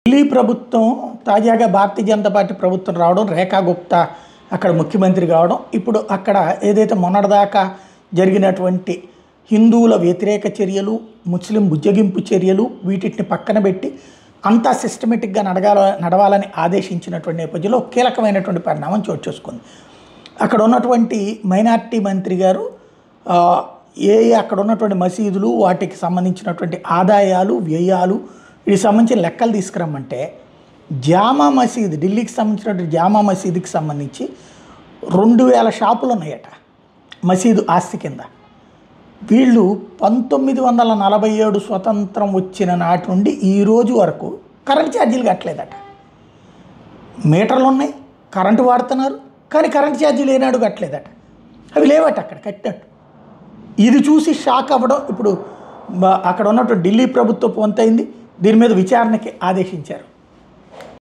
ఢిల్లీ ప్రభుత్వం తాజాగా భారతీయ జనతా పార్టీ ప్రభుత్వం రావడం, రేఖా గుప్తా అక్కడ ముఖ్యమంత్రి కావడం, ఇప్పుడు అక్కడ ఏదైతే మొన్నటిదాకా జరిగినటువంటి హిందువుల వ్యతిరేక చర్యలు, ముస్లిం బుజ్జగింపు చర్యలు వీటిని పక్కన పెట్టి అంతా సిస్టమేటిక్గా నడవాలని ఆదేశించినటువంటి నేపథ్యంలో కీలకమైనటువంటి పరిణామం చోటు చేసుకుంది. అక్కడ ఉన్నటువంటి మైనార్టీ మంత్రి గారు అక్కడ ఉన్నటువంటి మసీదులు వాటికి సంబంధించినటువంటి ఆదాయాలు, వ్యయాలు వీటికి సంబంధించిన లెక్కలు తీసుకురమ్మంటే జామా మసీద్, ఢిల్లీకి సంబంధించినటువంటి జామా మసీదుకి సంబంధించి 2000 షాపులు ఉన్నాయట మసీదు ఆస్తి కింద. వీళ్ళు 1947 స్వతంత్రం వచ్చిన నాటి నుండి ఈ రోజు వరకు కరెంట్ ఛార్జీలు కట్టలేదట. మీటర్లు ఉన్నాయి, కరెంటు వాడుతున్నారు, కానీ కరెంట్ ఛార్జీలు ఏనాడు కట్టలేదట. అవి లేవట అక్కడ కట్టినట్టు. ఇది చూసి షాక్ అవ్వడం ఇప్పుడు అక్కడ ఉన్నటువంటి ఢిల్లీ ప్రభుత్వం పొంతైంది. దీని మీద విచారణకి ఆదేశించారు.